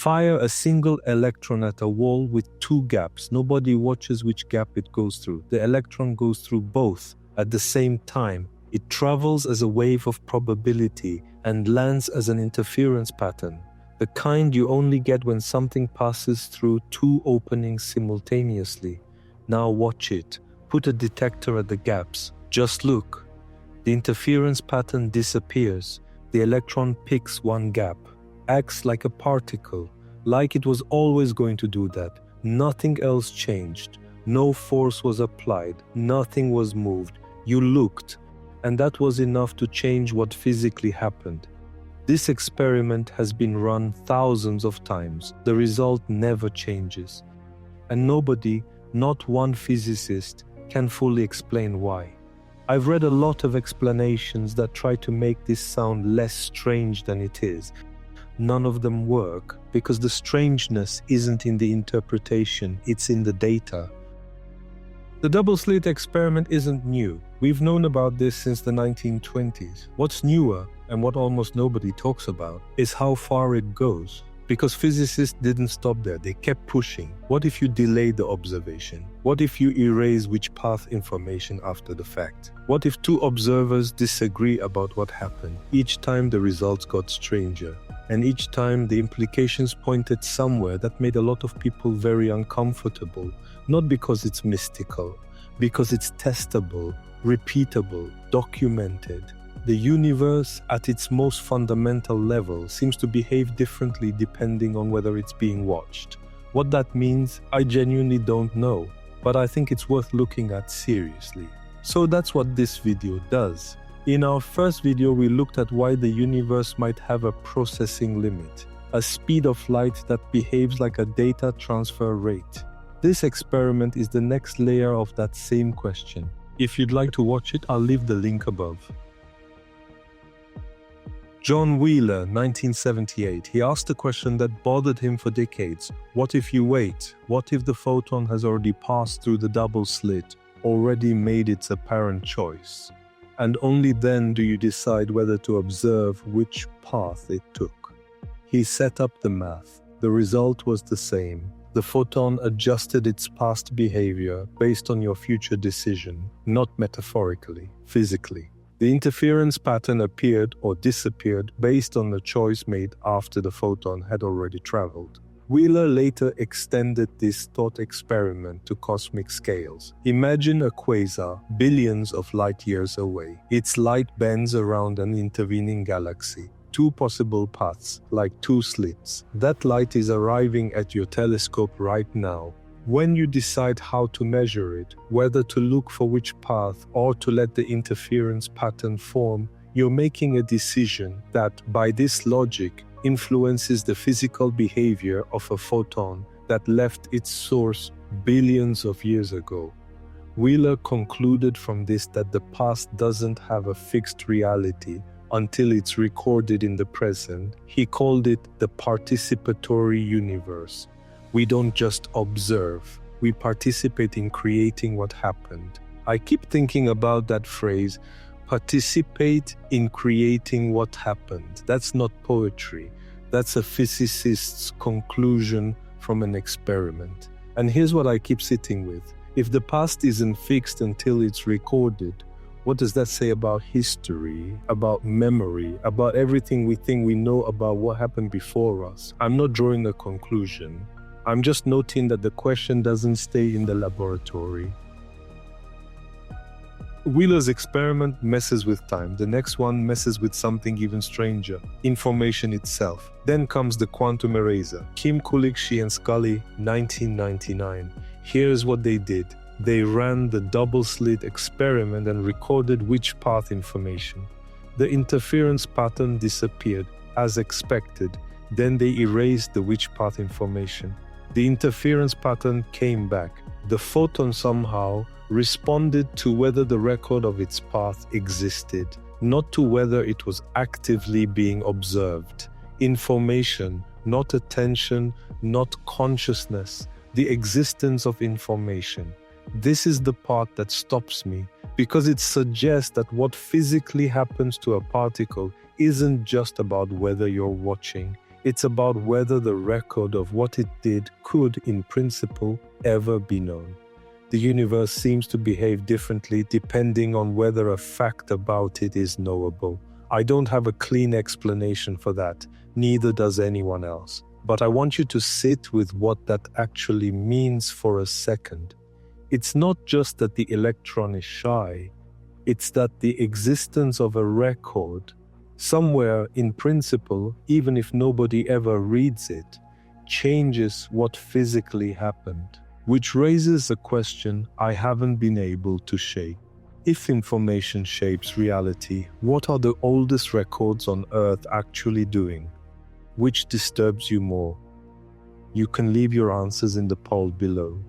Fire a single electron at a wall with two gaps. Nobody watches which gap it goes through. The electron goes through both at the same time. It travels as a wave of probability and lands as an interference pattern, the kind you only get when something passes through two openings simultaneously. Now watch it. Put a detector at the gaps. Just look. The interference pattern disappears. The electron picks one gap, acts like a particle, like it was always going to do that. Nothing else changed. No force was applied. Nothing was moved. You looked, and that was enough to change what physically happened. This experiment has been run thousands of times. The result never changes. And nobody, not one physicist, can fully explain why. I've read a lot of explanations that try to make this sound less strange than it is. None of them work because the strangeness isn't in the interpretation, it's in the data. The double-slit experiment isn't new. We've known about this since the 1920s. What's newer, and what almost nobody talks about, is how far it goes. Because physicists didn't stop there, they kept pushing. What if you delay the observation? What if you erase which path information after the fact? What if two observers disagree about what happened? Each time the results got stranger. And each time the implications pointed somewhere that made a lot of people very uncomfortable. Not because it's mystical, because it's testable, repeatable, documented. The universe, at its most fundamental level, seems to behave differently depending on whether it's being watched. What that means, I genuinely don't know, but I think it's worth looking at seriously. So that's what this video does. In our first video, we looked at why the universe might have a processing limit, a speed of light that behaves like a data transfer rate. This experiment is the next layer of that same question. If you'd like to watch it, I'll leave the link above. John Wheeler, 1978, he asked a question that bothered him for decades. What if you wait? What if the photon has already passed through the double slit, already made its apparent choice? And only then do you decide whether to observe which path it took. He set up the math. The result was the same. The photon adjusted its past behavior based on your future decision, not metaphorically, physically. The interference pattern appeared or disappeared based on the choice made after the photon had already traveled. Wheeler later extended this thought experiment to cosmic scales. Imagine a quasar billions of light years away. Its light bends around an intervening galaxy. Two possible paths, like two slits. That light is arriving at your telescope right now. When you decide how to measure it, whether to look for which path or to let the interference pattern form, you're making a decision that, by this logic, influences the physical behavior of a photon that left its source billions of years ago. Wheeler concluded from this that the past doesn't have a fixed reality until it's recorded in the present. He called it the participatory universe. We don't just observe, we participate in creating what happened. I keep thinking about that phrase, participate in creating what happened. That's not poetry. That's a physicist's conclusion from an experiment. And here's what I keep sitting with. If the past isn't fixed until it's recorded, what does that say about history, about memory, about everything we think we know about what happened before us? I'm not drawing a conclusion. I'm just noting that the question doesn't stay in the laboratory. Wheeler's experiment messes with time. The next one messes with something even stranger, information itself. Then comes the quantum eraser. Kim Kulik, Shi and Scully, 1999. Here's what they did. They ran the double-slit experiment and recorded which path information. The interference pattern disappeared, as expected. Then they erased the which path information. The interference pattern came back. The photon somehow responded to whether the record of its path existed, not to whether it was actively being observed. Information, not attention, not consciousness, the existence of information. This is the part that stops me, because it suggests that what physically happens to a particle isn't just about whether you're watching. It's about whether the record of what it did could, in principle, ever be known. The universe seems to behave differently depending on whether a fact about it is knowable. I don't have a clean explanation for that, neither does anyone else. But I want you to sit with what that actually means for a second. It's not just that the electron is shy, it's that the existence of a record, somewhere in principle, even if nobody ever reads it, changes what physically happened, which raises a question I haven't been able to shake. If information shapes reality, what are the oldest records on Earth actually doing? Which disturbs you more? You can leave your answers in the poll below.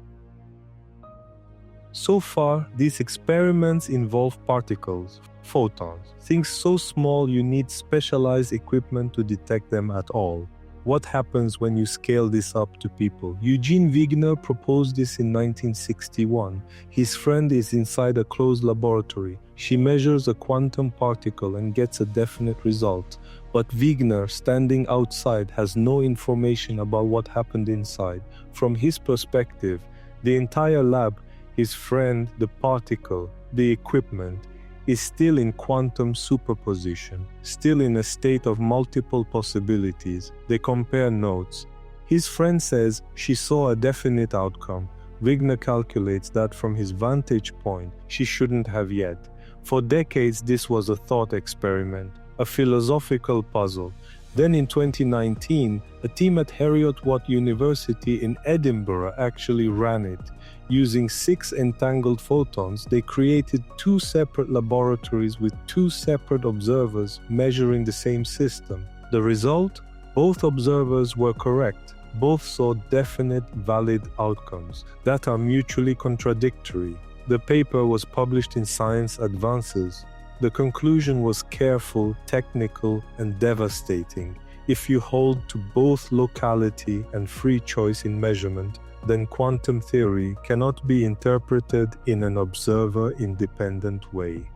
So far, these experiments involve particles, photons, things so small you need specialized equipment to detect them at all. What happens when you scale this up to people? Eugene Wigner proposed this in 1961. His friend is inside a closed laboratory. She measures a quantum particle and gets a definite result. But Wigner, standing outside, has no information about what happened inside. From his perspective, the entire lab, his friend, the particle, the equipment, is still in quantum superposition, still in a state of multiple possibilities. They compare notes. His friend says she saw a definite outcome. Wigner calculates that from his vantage point, she shouldn't have yet. For decades, this was a thought experiment, a philosophical puzzle. Then in 2019, a team at Teotihuacan University in Edinburgh actually ran it. Using 6 entangled photons, they created 2 separate laboratories with 2 separate observers measuring the same system. The result? Both observers were correct. Both saw definite, valid outcomes that are mutually contradictory. The paper was published in Science Advances. The conclusion was careful, technical, and devastating. If you hold to both locality and free choice in measurement, then quantum theory cannot be interpreted in an observer-independent way.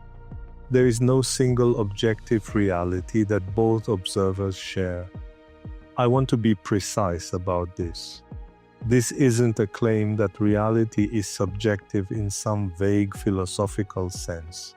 There is no single objective reality that both observers share. I want to be precise about this. This isn't a claim that reality is subjective in some vague philosophical sense.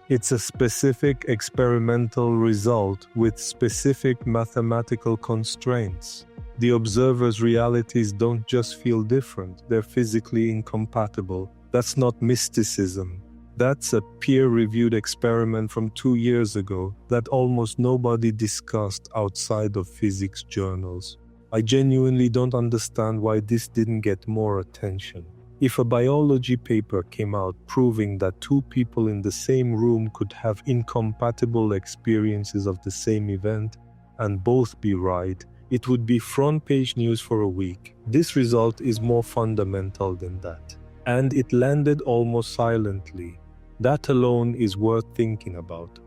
It's a specific experimental result with specific mathematical constraints. The observer's realities don't just feel different, they're physically incompatible. That's not mysticism. That's a peer-reviewed experiment from 2 years ago that almost nobody discussed outside of physics journals. I genuinely don't understand why this didn't get more attention. If a biology paper came out proving that 2 people in the same room could have incompatible experiences of the same event and both be right, it would be front-page news for a week. This result is more fundamental than that. And it landed almost silently. That alone is worth thinking about.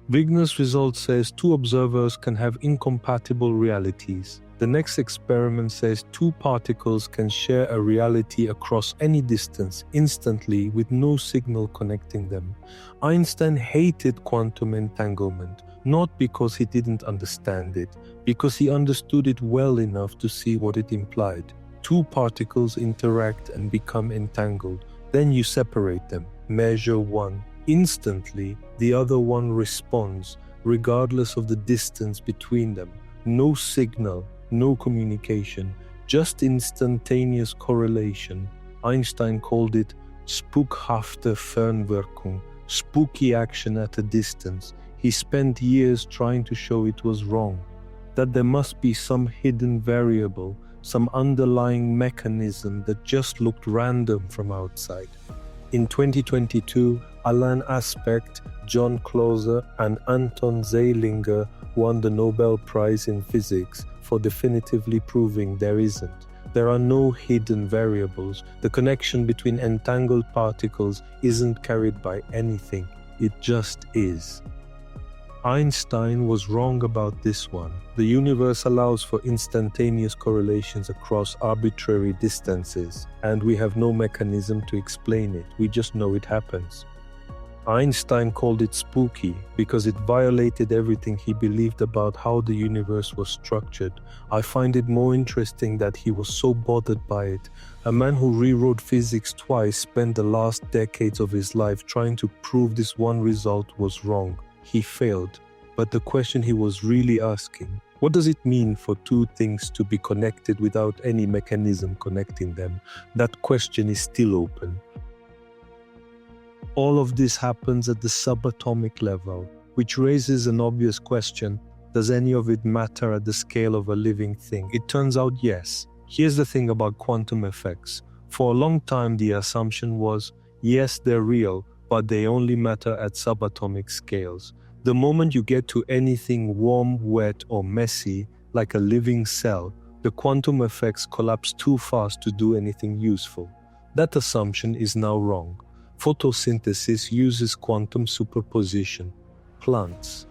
Wigner's result says 2 observers can have incompatible realities. The next experiment says 2 particles can share a reality across any distance instantly with no signal connecting them. Einstein hated quantum entanglement, not because he didn't understand it, because he understood it well enough to see what it implied. 2 particles interact and become entangled. Then you separate them, measure one. Instantly, the other one responds, regardless of the distance between them. No signal, no communication, just instantaneous correlation. Einstein called it spukhafte Fernwirkung, spooky action at a distance. He spent years trying to show it was wrong, that there must be some hidden variable, some underlying mechanism that just looked random from outside. In 2022, Alain Aspect, John Clauser, and Anton Zeilinger won the Nobel Prize in Physics for definitively proving there isn't. There are no hidden variables. The connection between entangled particles isn't carried by anything. It just is. Einstein was wrong about this one. The universe allows for instantaneous correlations across arbitrary distances, and we have no mechanism to explain it. We just know it happens. Einstein called it spooky because it violated everything he believed about how the universe was structured. I find it more interesting that he was so bothered by it. A man who rewrote physics twice spent the last decades of his life trying to prove this one result was wrong. He failed. But the question he was really asking, what does it mean for two things to be connected without any mechanism connecting them? That question is still open. All of this happens at the subatomic level, which raises an obvious question: does any of it matter at the scale of a living thing? It turns out yes. Here's the thing about quantum effects. For a long time the assumption was, yes, they're real, but they only matter at subatomic scales. The moment you get to anything warm, wet, or messy, like a living cell, the quantum effects collapse too fast to do anything useful. That assumption is now wrong. Photosynthesis uses quantum superposition. Plants.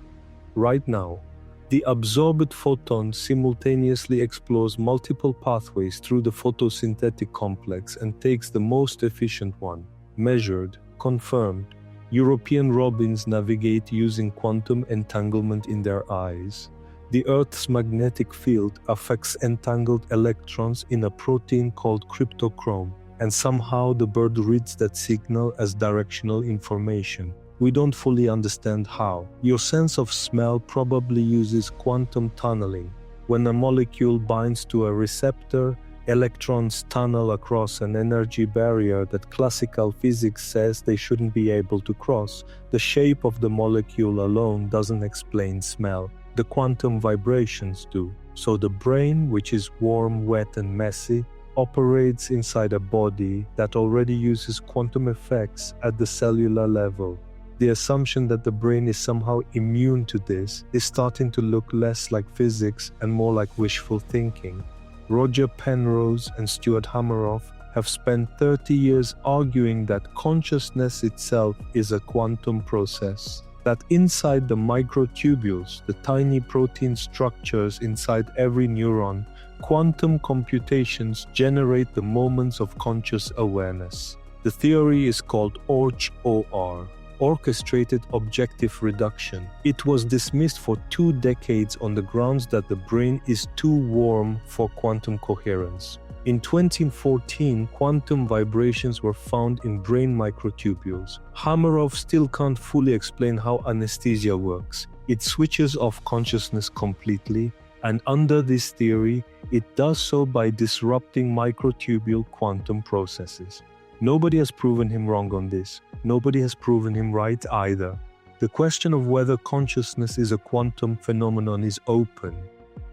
Right now, the absorbed photon simultaneously explores multiple pathways through the photosynthetic complex and takes the most efficient one. Measured, confirmed. European robins navigate using quantum entanglement in their eyes. The Earth's magnetic field affects entangled electrons in a protein called cryptochrome, and somehow the bird reads that signal as directional information. We don't fully understand how. Your sense of smell probably uses quantum tunneling. When a molecule binds to a receptor, electrons tunnel across an energy barrier that classical physics says they shouldn't be able to cross. The shape of the molecule alone doesn't explain smell. The quantum vibrations do. So the brain, which is warm, wet, and messy, operates inside a body that already uses quantum effects at the cellular level. The assumption that the brain is somehow immune to this is starting to look less like physics and more like wishful thinking. Roger Penrose and Stuart Hameroff have spent 30 years arguing that consciousness itself is a quantum process. That inside the microtubules, the tiny protein structures inside every neuron, quantum computations generate the moments of conscious awareness. The theory is called OR, Orchestrated Objective Reduction. It was dismissed for 2 decades on the grounds that the brain is too warm for quantum coherence. In 2014, quantum vibrations were found in brain microtubules. Hameroff still can't fully explain how anesthesia works. It switches off consciousness completely, and under this theory, it does so by disrupting microtubule quantum processes. Nobody has proven him wrong on this. Nobody has proven him right either. The question of whether consciousness is a quantum phenomenon is open,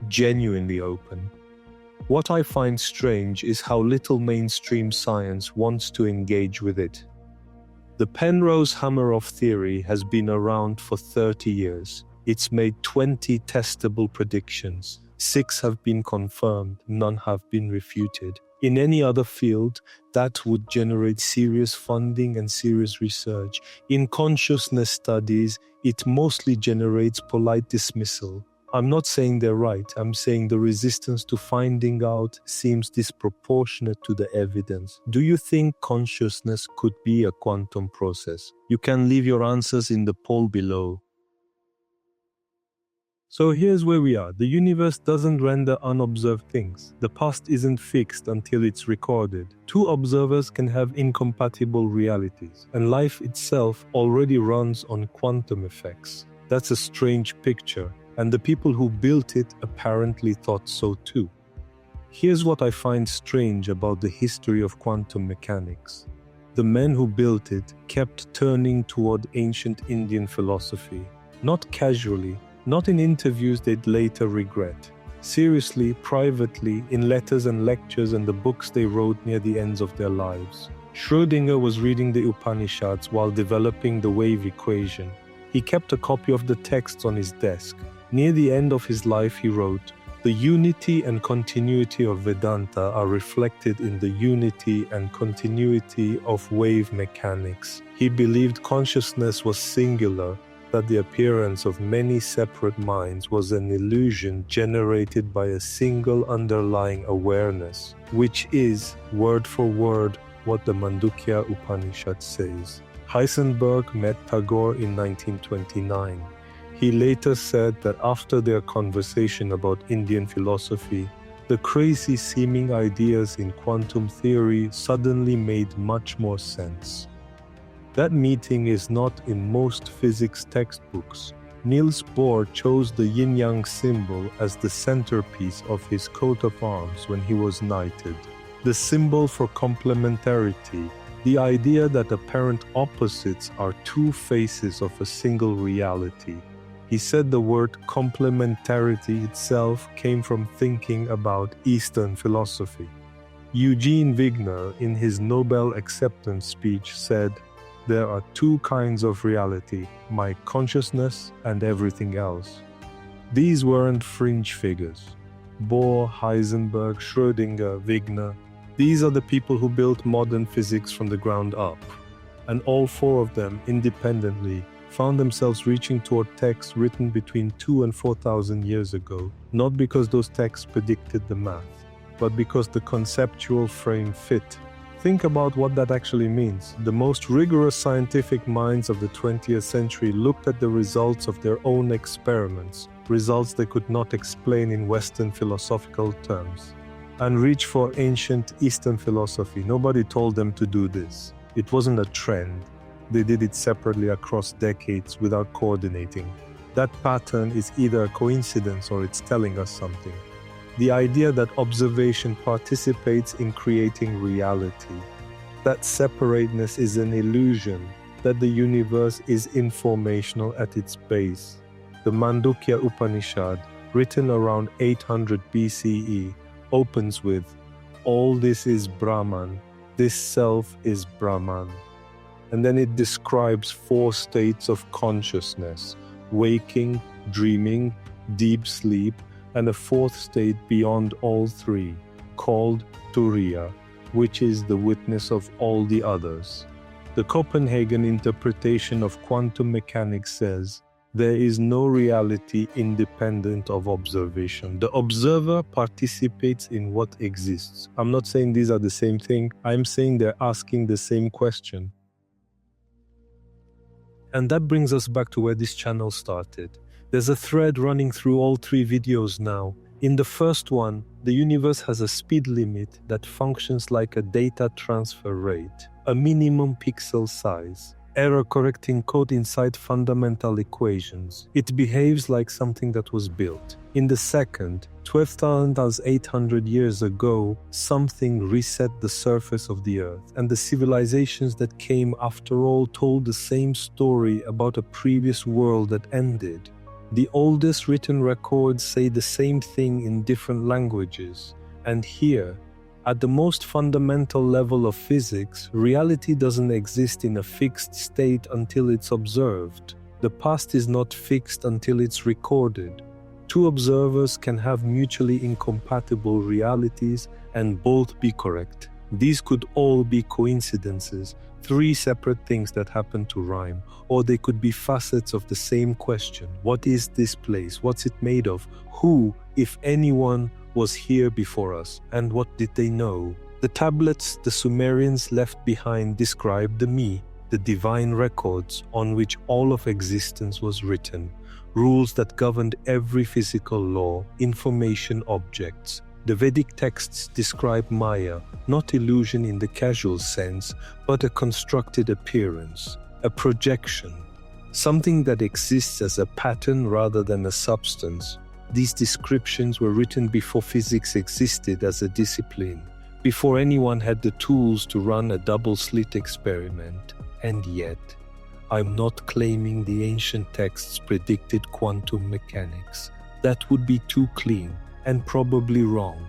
genuinely open. What I find strange is how little mainstream science wants to engage with it. The Penrose-Hameroff theory has been around for 30 years. It's made 20 testable predictions. 6 have been confirmed, none have been refuted. In any other field, that would generate serious funding and serious research. In consciousness studies, it mostly generates polite dismissal. I'm not saying they're right, I'm saying the resistance to finding out seems disproportionate to the evidence. Do you think consciousness could be a quantum process? You can leave your answers in the poll below. So here's where we are. The universe doesn't render unobserved things. The past isn't fixed until it's recorded. 2 observers can have incompatible realities, and life itself already runs on quantum effects. That's a strange picture, and the people who built it apparently thought so too. Here's what I find strange about the history of quantum mechanics. The men who built it kept turning toward ancient Indian philosophy, not casually, not in interviews they'd later regret. Seriously, privately, in letters and lectures and the books they wrote near the ends of their lives. Schrödinger was reading the Upanishads while developing the wave equation. He kept a copy of the texts on his desk. Near the end of his life he wrote, "The unity and continuity of Vedanta are reflected in the unity and continuity of wave mechanics." He believed consciousness was singular, that the appearance of many separate minds was an illusion generated by a single underlying awareness, which is, word for word, what the Mandukya Upanishad says. Heisenberg met Tagore in 1929. He later said that after their conversation about Indian philosophy, the crazy-seeming ideas in quantum theory suddenly made much more sense. That meeting is not in most physics textbooks. Niels Bohr chose the yin-yang symbol as the centerpiece of his coat of arms when he was knighted. The symbol for complementarity, the idea that apparent opposites are two faces of a single reality. He said the word complementarity itself came from thinking about Eastern philosophy. Eugene Wigner, in his Nobel acceptance speech, said, "There are two kinds of reality, my consciousness and everything else." These weren't fringe figures. Bohr, Heisenberg, Schrödinger, Wigner, these are the people who built modern physics from the ground up. And all four of them, independently, found themselves reaching toward texts written between 2,000 and 4,000 years ago, not because those texts predicted the math, but because the conceptual frame fit. Think about what that actually means. The most rigorous scientific minds of the 20th century looked at the results of their own experiments, results they could not explain in Western philosophical terms, and reached for ancient Eastern philosophy. Nobody told them to do this. It wasn't a trend. They did it separately across decades without coordinating. That pattern is either a coincidence or it's telling us something. The idea that observation participates in creating reality, that separateness is an illusion, that the universe is informational at its base. The Mandukya Upanishad, written around 800 BCE, opens with, "All this is Brahman, this self is Brahman." And then it describes four states of consciousness: waking, dreaming, deep sleep, and a fourth state beyond all three, called Turiya, which is the witness of all the others. The Copenhagen interpretation of quantum mechanics says, there is no reality independent of observation. The observer participates in what exists. I'm not saying these are the same thing. I'm saying they're asking the same question. And that brings us back to where this channel started. There's a thread running through all three videos now. In the first one, the universe has a speed limit that functions like a data transfer rate, a minimum pixel size, error-correcting code inside fundamental equations. It behaves like something that was built. In the second, 12,800 years ago, something reset the surface of the Earth, and the civilizations that came after all told the same story about a previous world that ended. The oldest written records say the same thing in different languages, and here, at the most fundamental level of physics, reality doesn't exist in a fixed state until it's observed. The past is not fixed until it's recorded. Two observers can have mutually incompatible realities and both be correct. These could all be coincidences, three separate things that happen to rhyme, or they could be facets of the same question. What is this place? What's it made of? Who, if anyone, was here before us, and what did they know? The tablets the Sumerians left behind describe the me, the divine records on which all of existence was written, rules that governed every physical law, information objects. The Vedic texts describe Maya, not illusion in the casual sense, but a constructed appearance, a projection, something that exists as a pattern rather than a substance. These descriptions were written before physics existed as a discipline, before anyone had the tools to run a double-slit experiment. And yet, I'm not claiming the ancient texts predicted quantum mechanics. That would be too clean and probably wrong.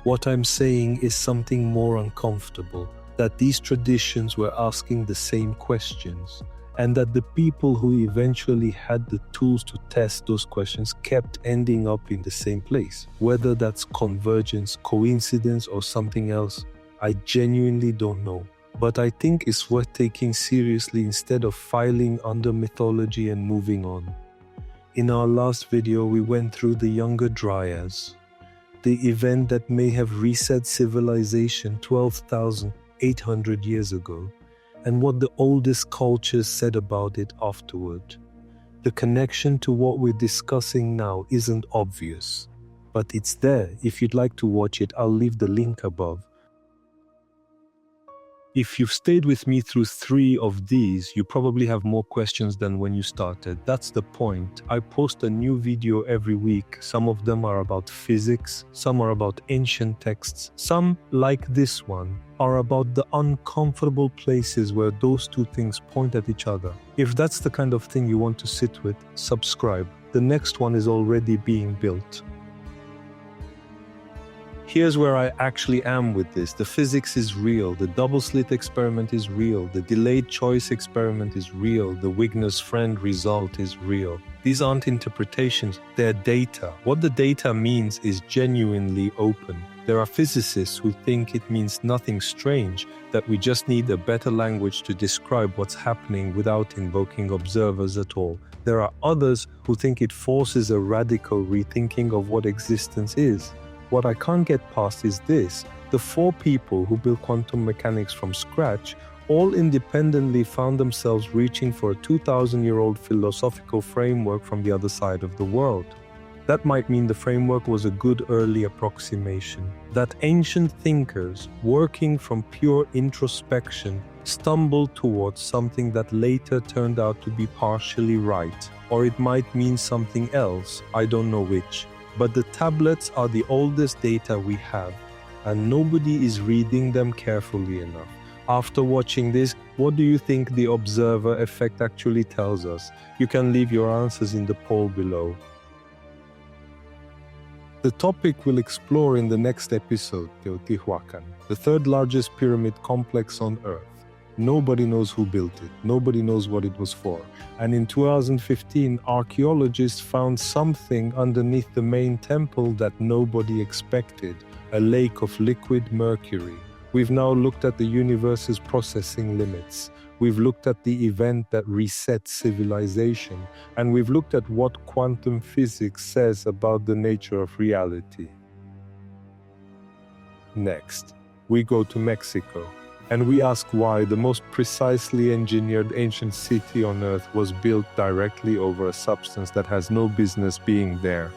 What I'm saying is something more uncomfortable, that these traditions were asking the same questions, and that the people who eventually had the tools to test those questions kept ending up in the same place. Whether that's convergence, coincidence, or something else, I genuinely don't know. But I think it's worth taking seriously instead of filing under mythology and moving on. In our last video, we went through the Younger Dryas, the event that may have reset civilization 12,800 years ago. and what the oldest cultures said about it afterward. The connection to what we're discussing now isn't obvious, but it's there. If you'd like to watch it, I'll leave the link above. If you've stayed with me through 3 of these, you probably have more questions than when you started. That's the point. I post a new video every week. Some of them are about physics, some are about ancient texts, some, like this one, are about the uncomfortable places where those two things point at each other. If that's the kind of thing you want to sit with, subscribe. The next one is already being built. Here's where I actually am with this. The physics is real. The double-slit experiment is real. The delayed choice experiment is real. The Wigner's friend result is real. These aren't interpretations, they're data. What the data means is genuinely open. There are physicists who think it means nothing strange, that we just need a better language to describe what's happening without invoking observers at all. There are others who think it forces a radical rethinking of what existence is. What I can't get past is this: the 4 people who built quantum mechanics from scratch all independently found themselves reaching for a 2,000-year-old philosophical framework from the other side of the world. That might mean the framework was a good early approximation. That ancient thinkers, working from pure introspection, stumbled towards something that later turned out to be partially right. Or it might mean something else, I don't know which. But the tablets are the oldest data we have, and nobody is reading them carefully enough. After watching this, what do you think the observer effect actually tells us? You can leave your answers in the poll below. The topic we'll explore in the next episode, Teotihuacan, the 3rd largest pyramid complex on Earth. Nobody knows who built it, nobody knows what it was for. And in 2015, archaeologists found something underneath the main temple that nobody expected, a lake of liquid mercury. We've now looked at the universe's processing limits. We've looked at the event that resets civilization. And we've looked at what quantum physics says about the nature of reality. Next, we go to Mexico. And we ask why the most precisely engineered ancient city on Earth was built directly over a substance that has no business being there.